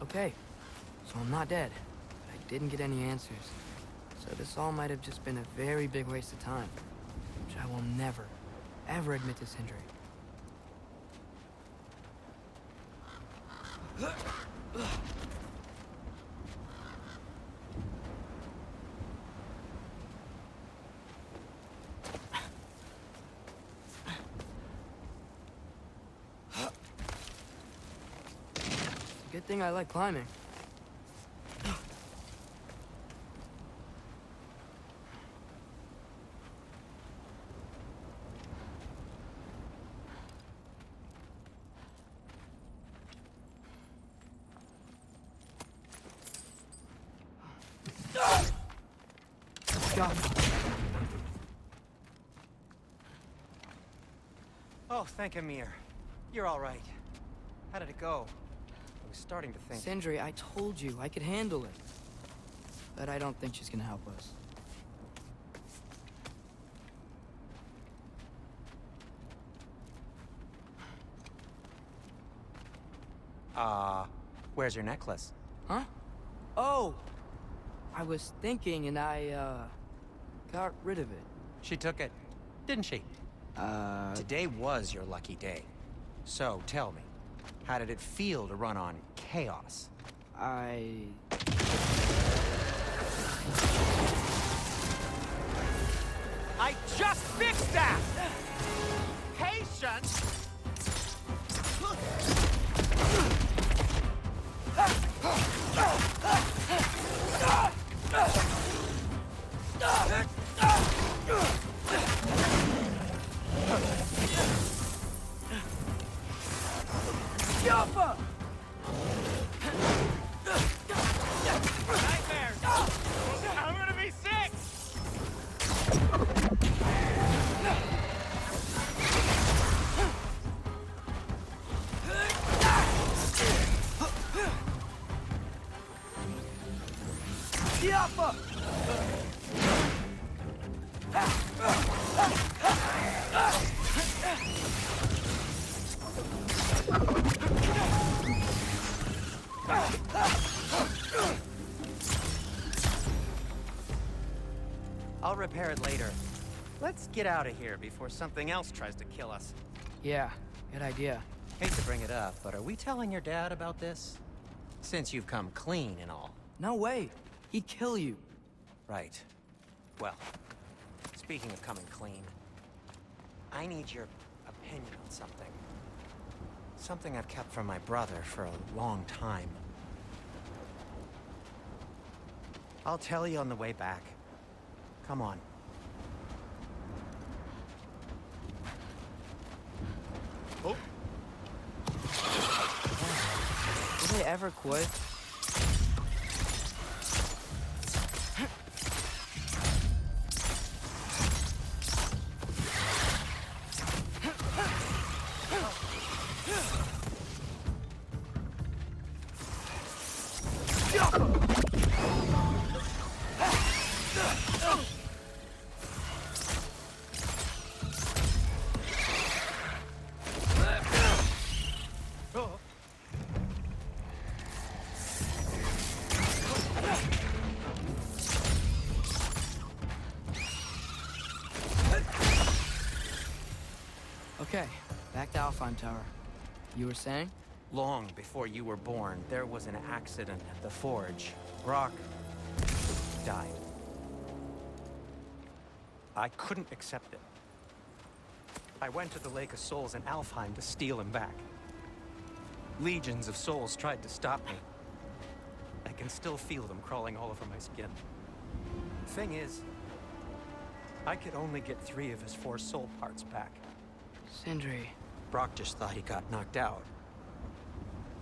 Okay, so I'm not dead, but I didn't get any answers. So this all might have just been a very big waste of time, which I will never, ever admit to Sindri. Good thing I like climbing. Oh, thank Amir. You're all right. How did it go? I was starting to think... Sindri, I told you I could handle it. But I don't think she's gonna help us. Where's your necklace? Huh? Oh! I was thinking and I, got rid of it. She took it, didn't she? Today was your lucky day. So, tell me, how did it feel to run on chaos? I just fixed that! Patience! Nightmares! I'm gonna be sick! I'll repair it later. Let's get out of here before something else tries to kill us. Yeah, good idea. Hate to bring it up, but are we telling your dad about this? Since you've come clean and all. No way. He'd kill you. Right. Well, speaking of coming clean, I need your opinion on something. Something I've kept from my brother for a long time. I'll tell you on the way back. Come on. Oh. Did they ever quit? Okay, back to Alfheim Tower. You were saying? Long before you were born, there was an accident at the forge. Brock died. I couldn't accept it. I went to the Lake of Souls in Alfheim to steal him back. Legions of souls tried to stop me. I can still feel them crawling all over my skin. The thing is, I could only get 3 of his 4 soul parts back. Sindri. Brock just thought he got knocked out.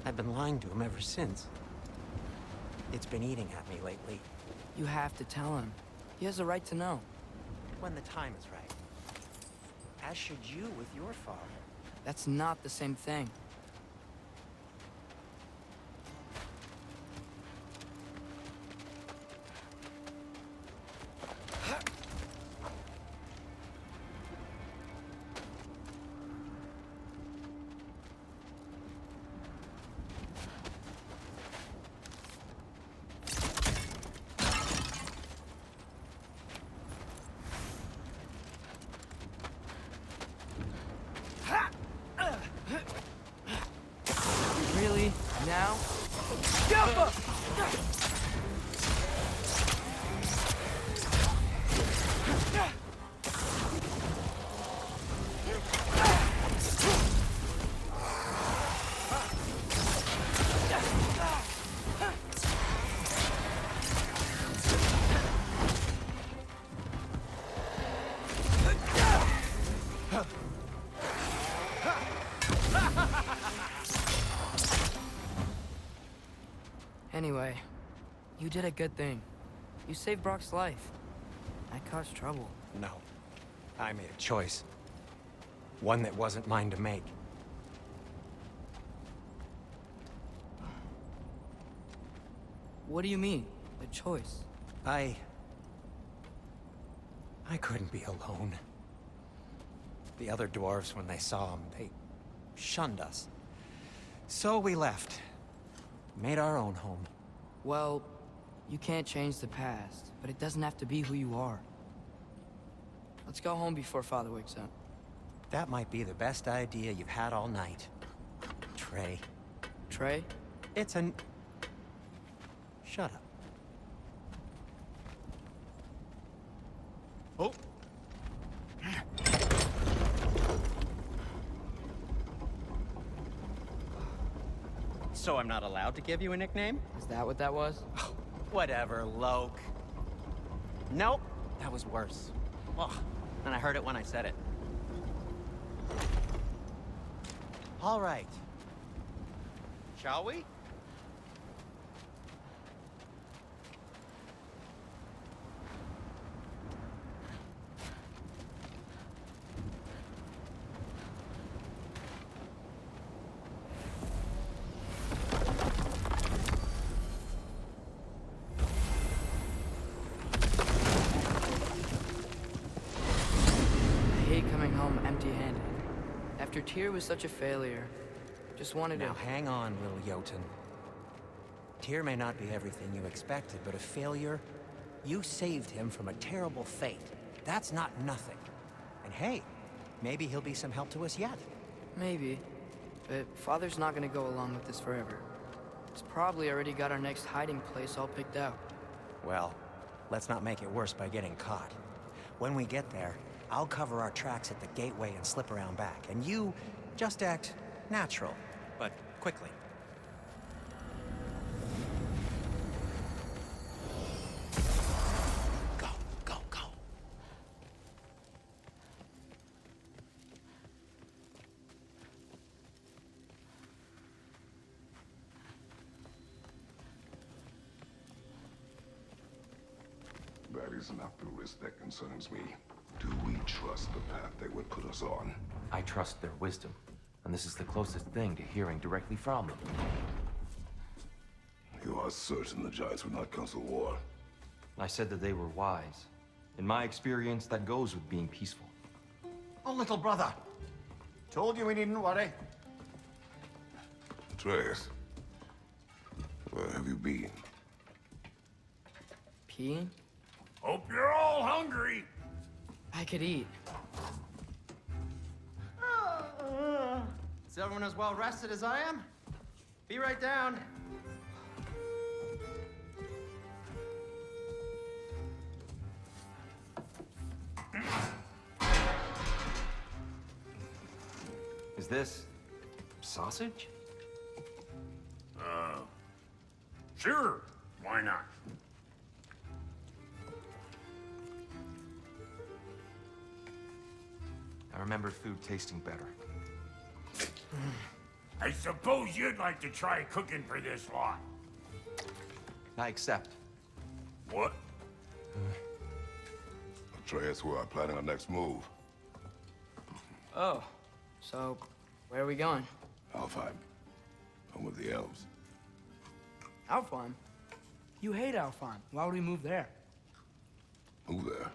I've been lying to him ever since. It's been eating at me lately. You have to tell him. He has a right to know. When the time is right. As should you with your father. That's not the same thing. Really? Now? Anyway, you did a good thing. You saved Brock's life. I caused trouble. No. I made a choice. One that wasn't mine to make. What do you mean? A choice? I couldn't be alone. The other dwarves, when they saw him, they shunned us. So we left. Made our own home. Well, you can't change the past, but it doesn't have to be who you are. Let's go home before Father wakes up. That might be the best idea you've had all night. Trey. Trey? It's an... Shut up. Oh! So I'm not allowed to give you a nickname? Is that what that was? Whatever, Loke. Nope, that was worse. Ugh, and I heard it when I said it. All right. Shall we? Empty-handed. After Tyr was such a failure, just wanted Now to... hang on, little Jotun. Tyr may not be everything you expected, but a failure? You saved him from a terrible fate. That's not nothing. And hey, maybe he'll be some help to us yet. Maybe. But Father's not gonna go along with this forever. He's probably already got our next hiding place all picked out. Well, let's not make it worse by getting caught. When we get there, I'll cover our tracks at the gateway and slip around back. And you just act natural, but quickly. Go, go, go. That is not the risk that concerns me. Do we trust the path they would put us on? I trust their wisdom, and this is the closest thing to hearing directly from them. You are certain the Giants would not counsel war? I said that they were wise. In my experience, that goes with being peaceful. Oh, little brother. Told you we needn't worry. Atreus, where have you been? Peeing? Hope you're all hungry. I could eat. Is everyone as well rested as I am? Be right down. Is this... sausage? Sure, why not? I remember food tasting better. I suppose you'd like to try cooking for this lot. I accept. What? Atreus, we are planning our next move. Oh, so where are we going? Alfheim. Home of the elves. Alfheim? You hate Alfheim. Why would we move there? Who there?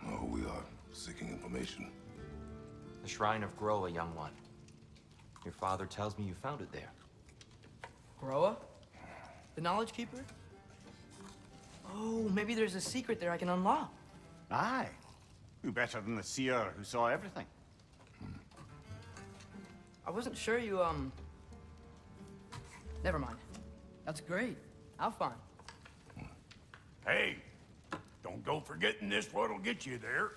Oh, we are seeking information. The Shrine of Groa, young one. Your father tells me you found it there. Groa? The Knowledge Keeper? Oh, maybe there's a secret there I can unlock. Aye. Who better than the seer who saw everything? I wasn't sure you, Never mind. That's great. Alfheim. Hey, don't go forgetting this what'll get you there.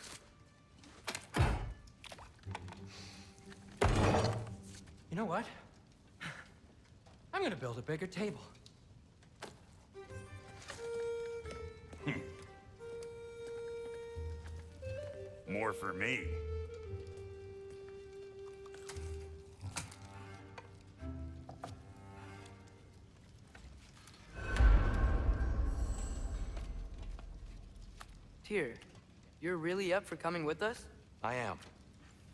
You know what? I'm gonna build a bigger table. More for me. Tyr, you're really up for coming with us? I am.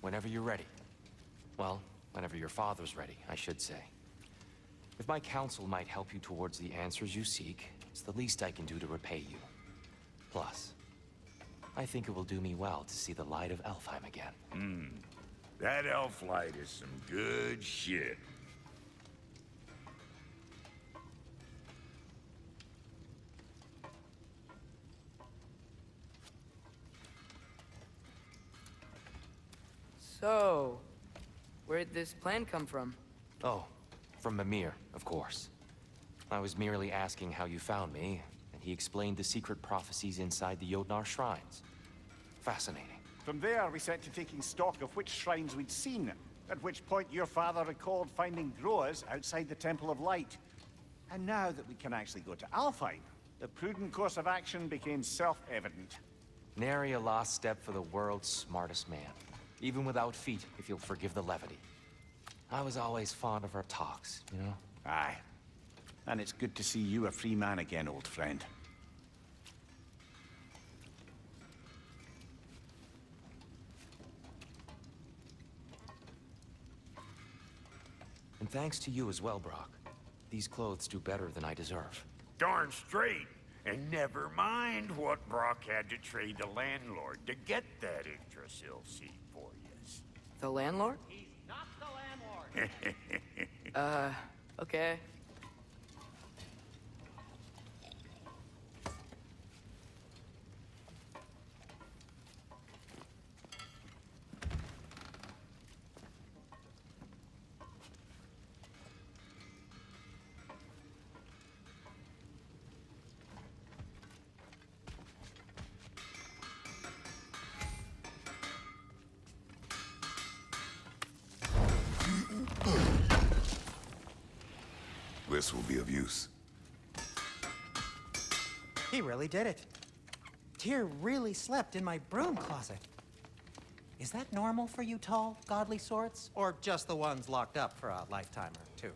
Whenever you're ready. Well, whenever your father's ready, I should say. If my counsel might help you towards the answers you seek, it's the least I can do to repay you. Plus, I think it will do me well to see the light of Alfheim again. That elf light is some good shit. So, where'd this plan come from? Oh, from Mimir, of course. I was merely asking how you found me, and he explained the secret prophecies inside the Jotnar shrines. Fascinating. From there, we set to taking stock of which shrines we'd seen, at which point your father recalled finding Groas outside the Temple of Light. And now that we can actually go to Alfheim, the prudent course of action became self-evident. Nary a lost step for the world's smartest man. Even without feet, if you'll forgive the levity. I was always fond of our talks, you know? Aye. And it's good to see you a free man again, old friend. And thanks to you as well, Brock. These clothes do better than I deserve. Darn straight. And never mind what Brock had to trade the landlord to get that Yggdrasil seat for you. The landlord? He's not the landlord. Okay. This will be of use. He really did it. Tyr really slept in my broom closet. Is that normal for you tall, godly sorts? Or just the ones locked up for a lifetime or two?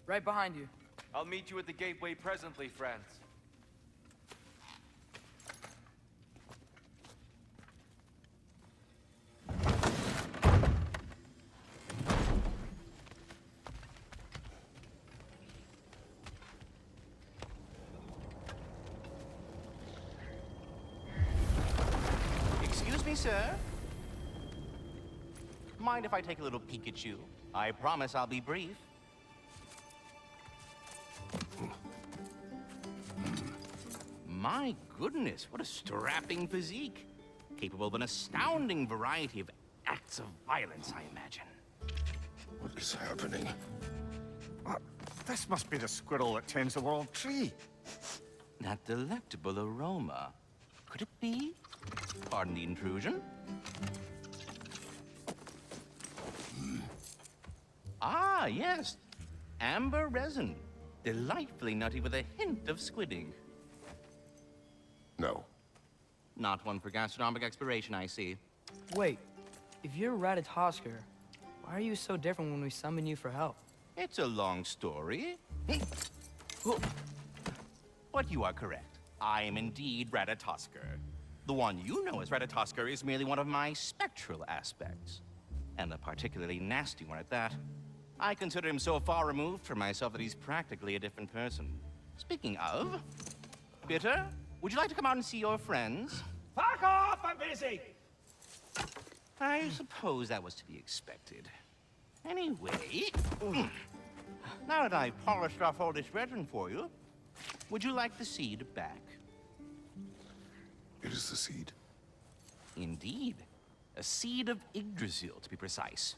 Right behind you. I'll meet you at the gateway presently, friends. Excuse me, sir? Mind if I take a little peek at you? I promise I'll be brief. My goodness, what a strapping physique. Capable of an astounding variety of acts of violence, I imagine. What is happening? This must be the squirrel that tends the world tree. That delectable aroma. Could it be? Pardon the intrusion. Ah, yes. Amber resin. Delightfully nutty with a hint of squidding. No. Not one for gastronomic exploration, I see. Wait, if you're Ratatosker, why are you so different when we summon you for help? It's a long story. But you are correct. I am indeed Ratatosker. The one you know as Ratatosker is merely one of my spectral aspects. And a particularly nasty one at that. I consider him so far removed from myself that he's practically a different person. Speaking of, Bitter, would you like to come out and see your friends? Fuck off! I'm busy! I suppose that was to be expected. Anyway, now that I've polished off all this resin for you, would you like the seed back? It is the seed. Indeed. A seed of Yggdrasil, to be precise.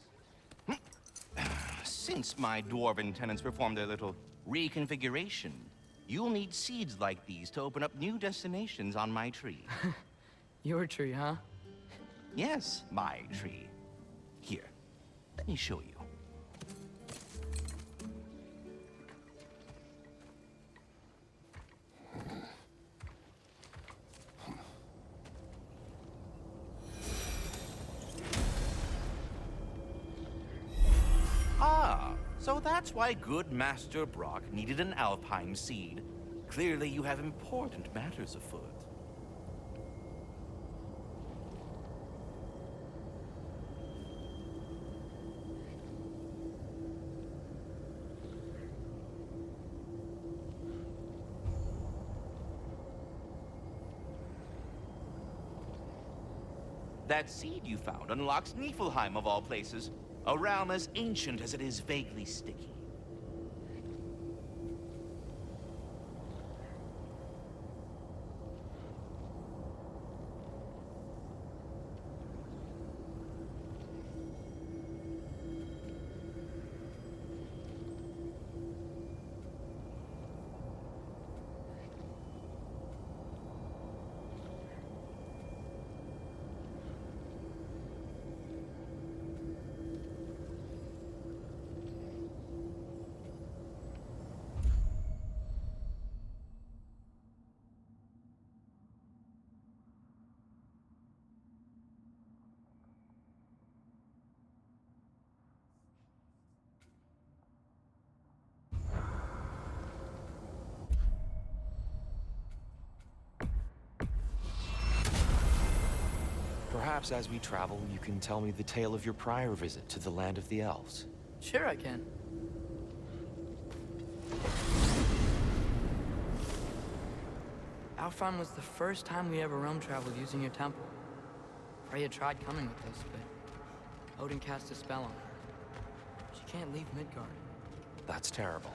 Since my dwarven tenants performed their little reconfiguration, you'll need seeds like these to open up new destinations on my tree. Your tree, huh? Yes, my tree. Here, let me show you. Ah, so that's why good Master Brock needed an Alpine seed. Clearly you have important matters afoot. That seed you found unlocks Niflheim of all places, a realm as ancient as it is vaguely sticky. Perhaps as we travel, you can tell me the tale of your prior visit to the land of the elves. Sure I can. Alfheim was the first time we ever realm traveled using your temple. Freya tried coming with us, but Odin cast a spell on her. She can't leave Midgard. That's terrible.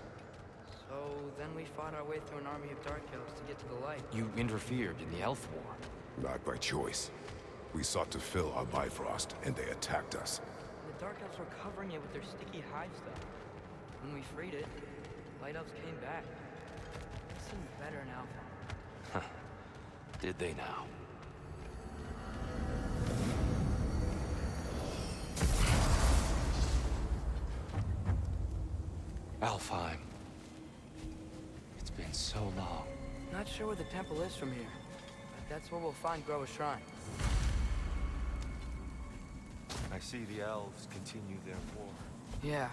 So then we fought our way through an army of dark elves to get to the light. You interfered in the elf war. Not by choice. We sought to fill our Bifrost, and they attacked us. The dark elves were covering it with their sticky hive stuff. When we freed it, light elves came back. It seemed better in Alpha. Did they now? Alfheim. It's been so long. Not sure where the temple is from here, but that's where we'll find Groa's shrine. I see the elves continue their war. Yeah,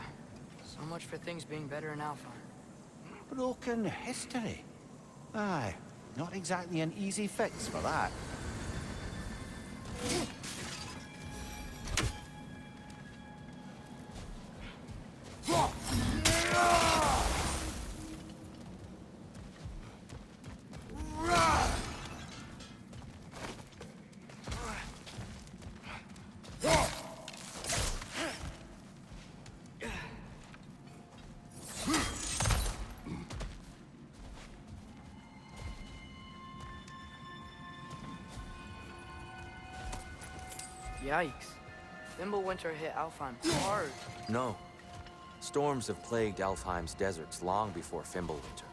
So much for things being better in Alfheim. Broken history. Aye, not exactly an easy fix for that. Yikes. Fimbulwinter hit Alfheim hard. No. Storms have plagued Alfheim's deserts long before Fimbulwinter.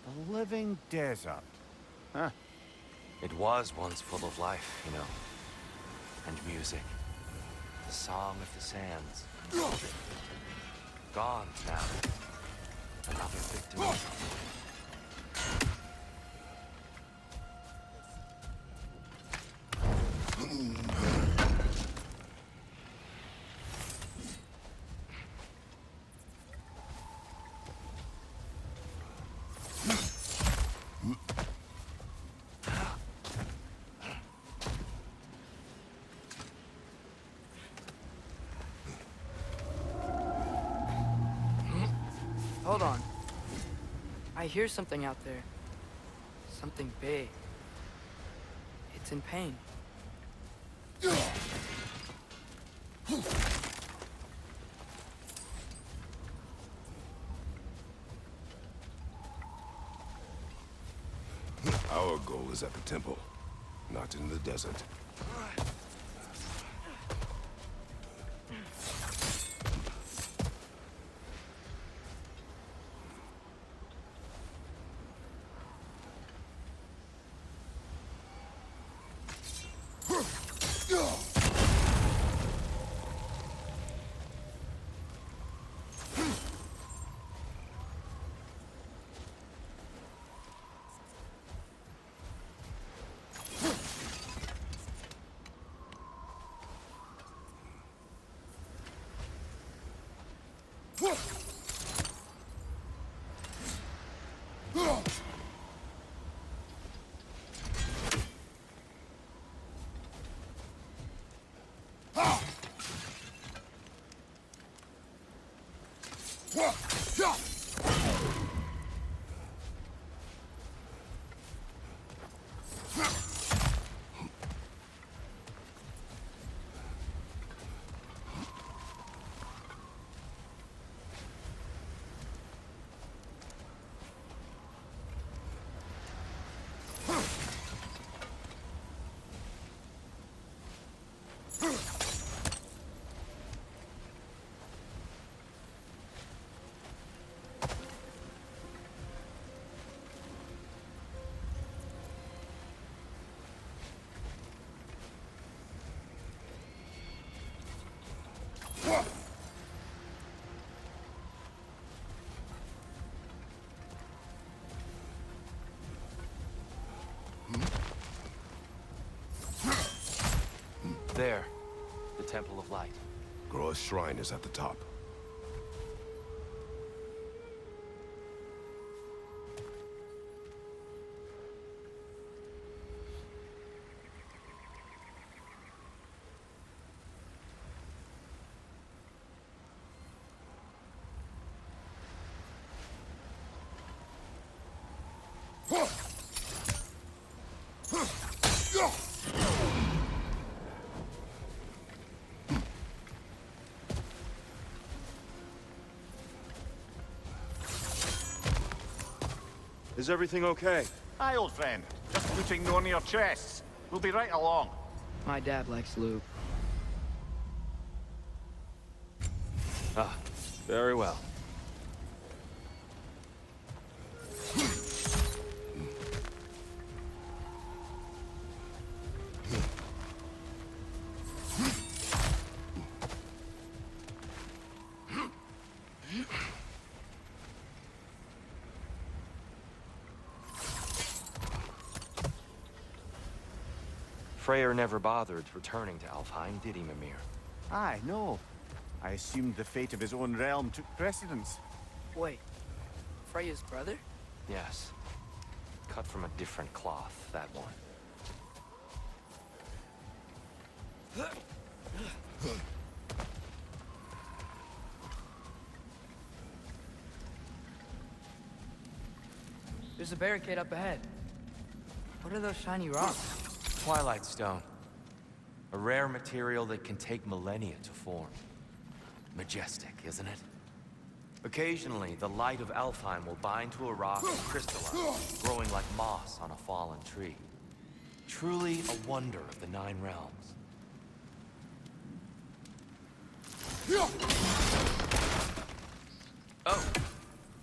The living desert. Huh. It was once full of life, you know. And music. The song of the sands. Gone now. Another victim. Hold on. I hear something out there. Something big. It's in pain. Our goal is at the temple, not in the desert. There. The Temple of Light. Groa's shrine is at the top. Is everything okay? Aye, old friend. Just looting one of your chests. We'll be right along. My dad likes loot. Ah, very well. Freyr never bothered returning to Alfheim, did he, Mimir? Aye, no. I assumed the fate of his own realm took precedence. Wait, Freya's brother? Yes. Cut from a different cloth, that one. There's a barricade up ahead. What are those shiny rocks? Twilight Stone. A rare material that can take millennia to form. Majestic, isn't it? Occasionally, the light of Alfheim will bind to a rock and crystallize, growing like moss on a fallen tree. Truly a wonder of the Nine Realms. Oh!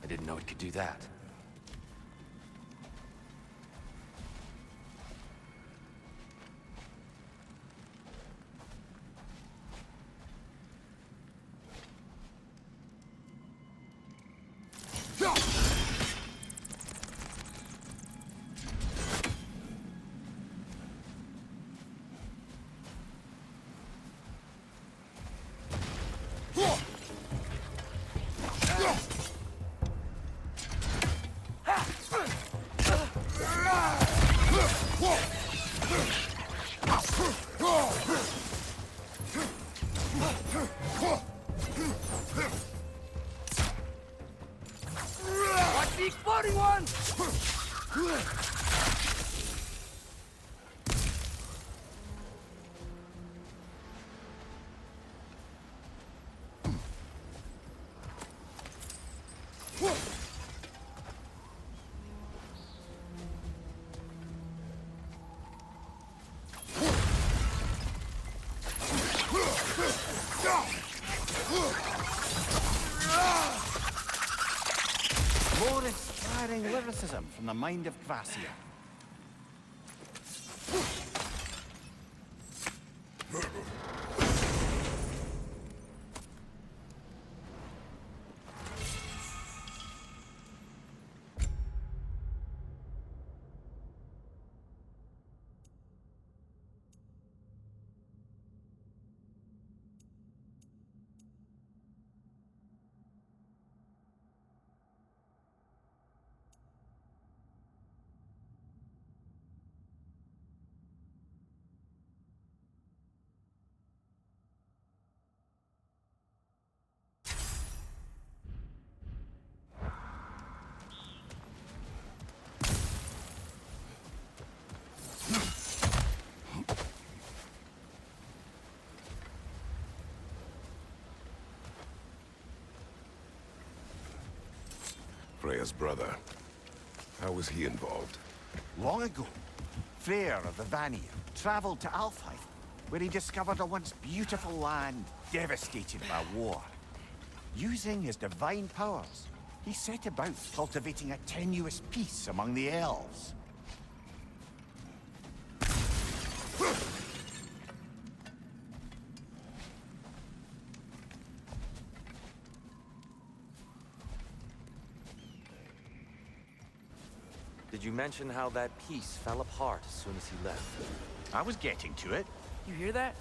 I didn't know it could do that. Watch the exploding one! More inspiring lyricism from the mind of Gracia. Freya's brother. How was he involved? Long ago, Freyr of the Vanir traveled to Alfheim, where he discovered a once beautiful land devastated by war. Using his divine powers, he set about cultivating a tenuous peace among the elves. Did you mention how that piece fell apart as soon as he left? I was getting to it. You hear that?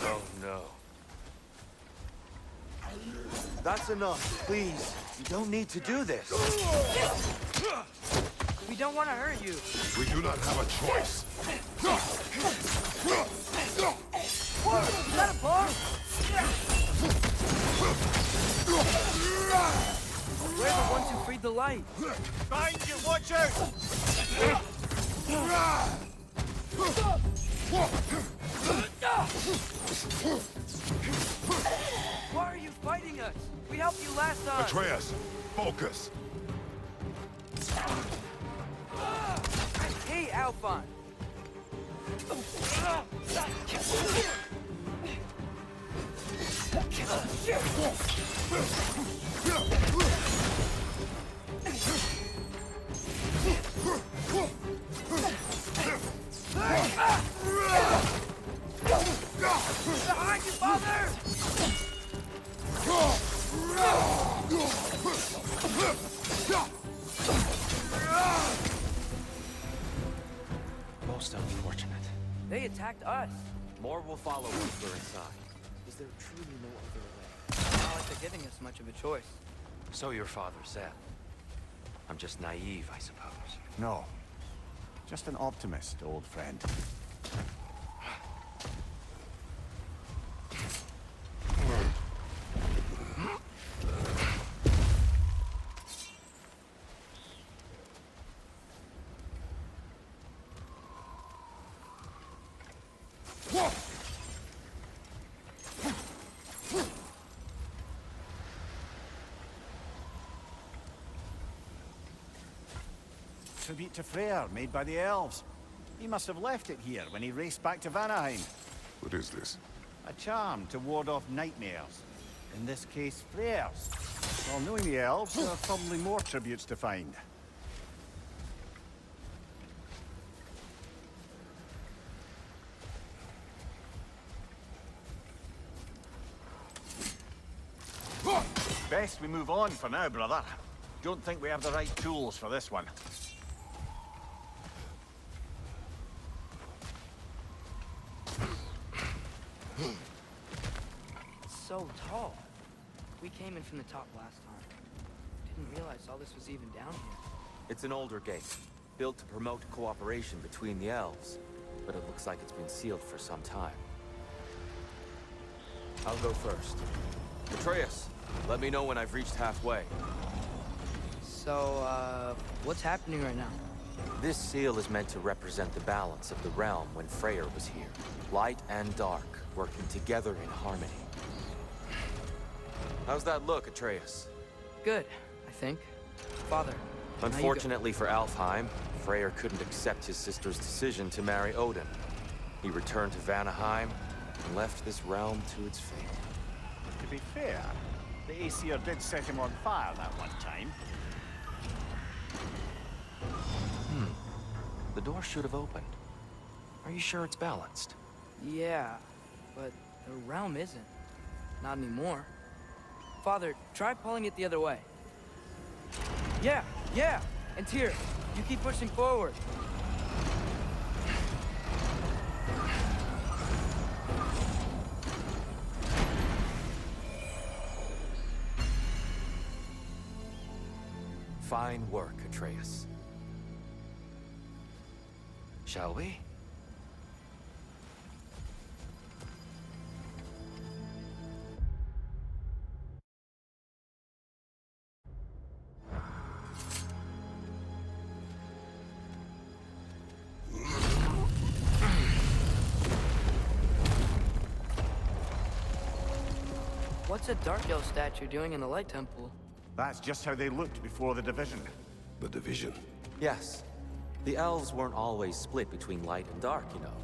Oh, no. That's enough, please. You don't need to do this. We don't want to hurt you. We do not have a choice. Whoa, is that a bar? We're the ones who freed the light. Behind you, watch out! Why are you fighting us? We helped you last time. Atreus, focus. Hey, Alphon. Behind you, father! Most unfortunate. They attacked us. More will follow once we're inside. Is there truly no other way? Not like they're giving us much of a choice. So your father said. I'm just naive, I suppose. No. Just an optimist, old friend. Tribute to Freyr, made by the elves. He must have left it here when he raced back to Vanaheim. What is this? A charm to ward off nightmares. In this case, Freyr's. Well, knowing the elves, there are probably more tributes to find. Best we move on for now, brother. Don't think we have the right tools for this one. It's so tall. We came in from the top last time. Didn't realize all this was even down here. It's an older gate, built to promote cooperation between the elves. But it looks like it's been sealed for some time. I'll go first. Atreus, let me know when I've reached halfway. So, what's happening right now? This seal is meant to represent the balance of the realm when Freyr was here. Light and dark, working together in harmony. How's that look, Atreus? Good, I think. Father, unfortunately for Alfheim, Freyr couldn't accept his sister's decision to marry Odin. He returned to Vanaheim and left this realm to its fate. To be fair, the Aesir did set him on fire that one time. The door should have opened. Are you sure it's balanced? Yeah, but the realm isn't. Not anymore. Father, try pulling it the other way. Yeah! And Tyr, you keep pushing forward. Fine work, Atreus. Shall we? What's a Dark Elf statue doing in the Light Temple? That's just how they looked before the division. The division? Yes. The elves weren't always split between light and dark, you know.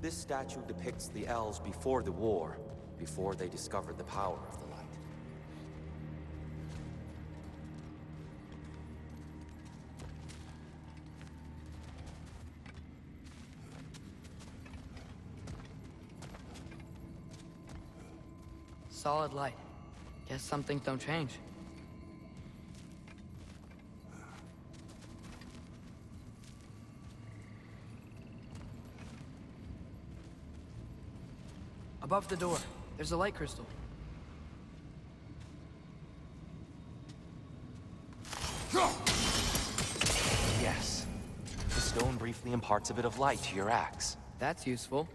This statue depicts the elves before the war, before they discovered the power of the light. Solid light. Guess some things don't change. Above the door, there's a light crystal. Yes. The stone briefly imparts a bit of light to your axe. That's useful.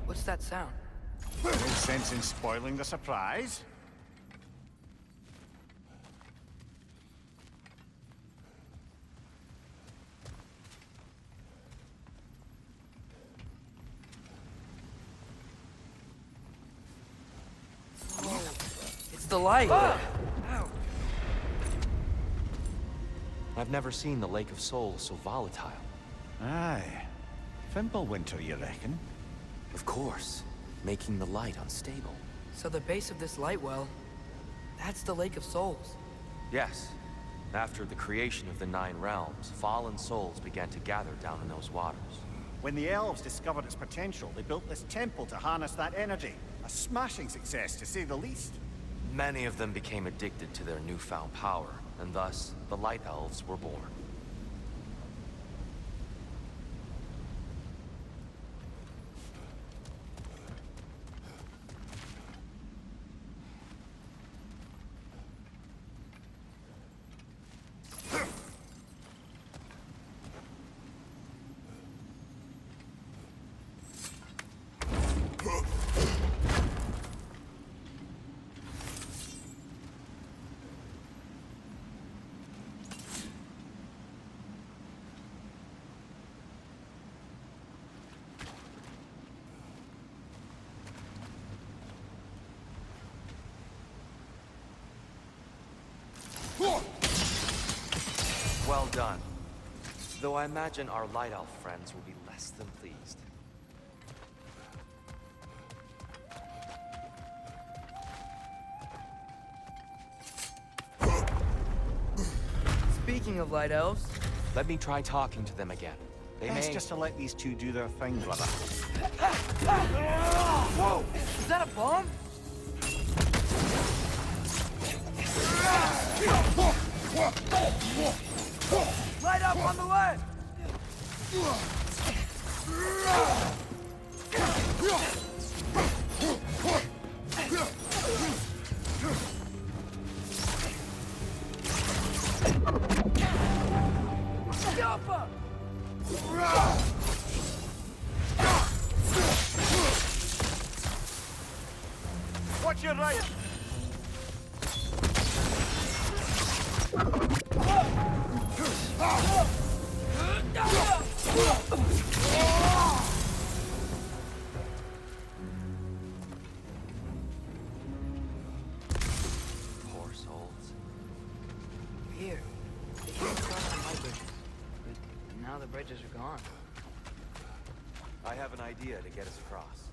What's that sound? No sense in spoiling the surprise. It's the light! Ow! I've never seen the Lake of Souls so volatile. Aye. Fimbulwinter, you reckon? Of course. Making the light unstable. So the base of this light well, that's the Lake of Souls. Yes. After the creation of the Nine Realms, fallen souls began to gather down in those waters. When the elves discovered its potential, they built this temple to harness that energy. A smashing success, to say the least. Many of them became addicted to their newfound power, and thus, the Light Elves were born. Well done. Though I imagine our Light Elf friends will be less than pleased. Speaking of Light Elves... Let me try talking to them again. They Best may... just to let these two do their thing, brother. Whoa! Is that a bomb? Light up on the left! Alpha! Watch your right! Poor souls. Here. They came across the light bridges. But now the bridges are gone. I have an idea to get us across.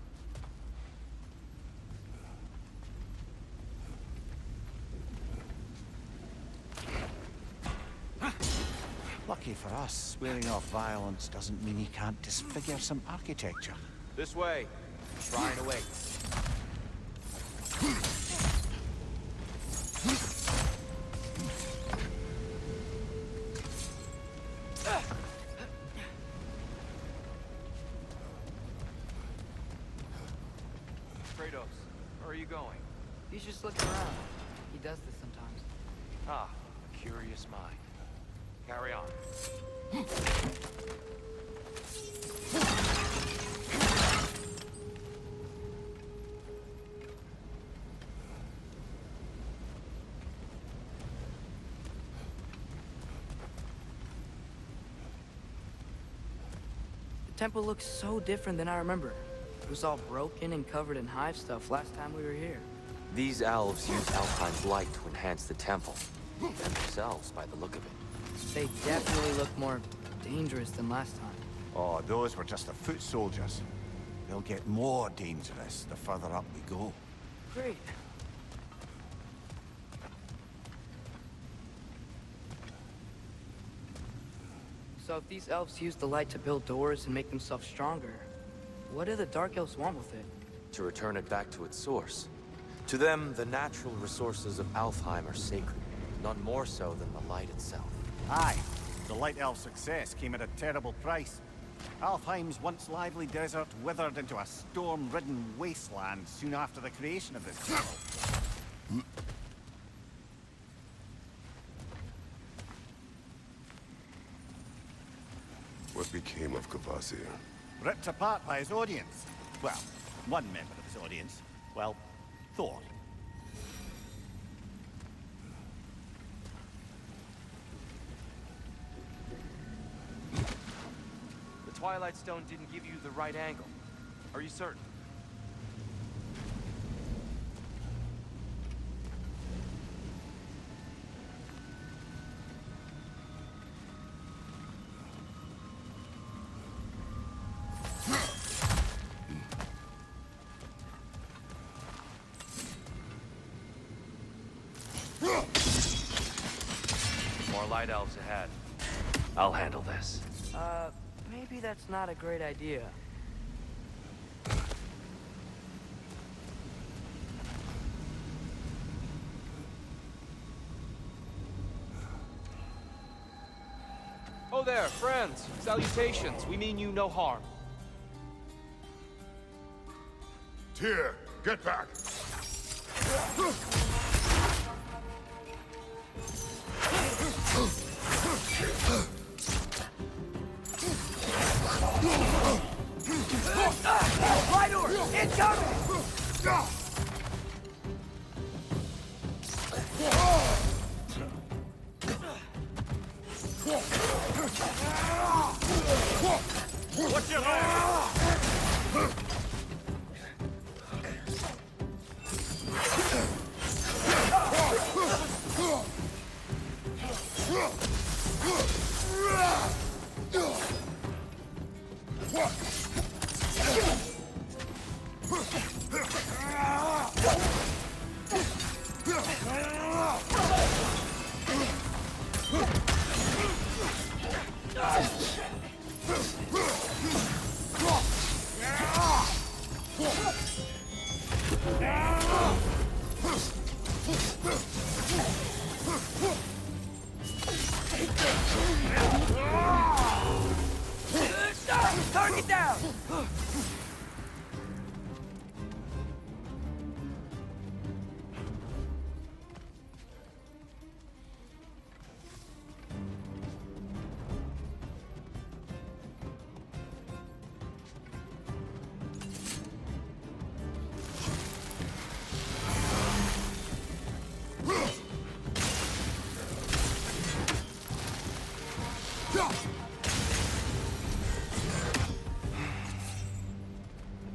Lucky for us, swearing off violence doesn't mean you can't disfigure some architecture. This way. Shrine awaits. Kratos, where are you going? He's just looking around. He does this sometimes. Ah, a curious mind. Carry on. The temple looks so different than I remember. It was all broken and covered in hive stuff last time we were here. These elves use Alpine's light to enhance the temple. And themselves, by the look of it. They definitely look more dangerous than last time. Oh, those were just the foot soldiers. They'll get more dangerous the further up we go. Great. So if these elves use the light to build doors and make themselves stronger, what do the Dark Elves want with it? To return it back to its source. To them, the natural resources of Alfheim are sacred, none more so than the light itself. Aye, the Light Elf success came at a terrible price. Alfheim's once lively desert withered into a storm-ridden wasteland soon after the creation of this temple. What became of Kvasir? Ripped apart by his audience. Well, one member of his audience. Well, Thor. The Twilight Stone didn't give you the right angle. Are you certain? More light elves ahead. I'll handle this. Maybe that's not a great idea. Oh there, friends. Salutations. We mean you no harm. Tyr, get back! Rydor! Incoming! What's your name? Target down!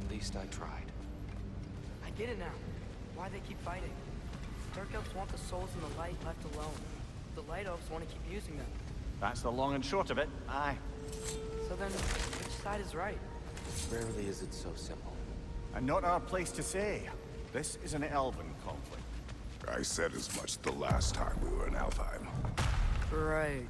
At least I tried. I get it now. Why they keep fighting. Dark elves want the souls in the light left alone. The light elves want to keep using them. That's the long and short of it. Aye. So then, which side is right? Rarely is it so simple. And not our place to say. This is an elven conflict. I said as much the last time we were in Alfheim. Right.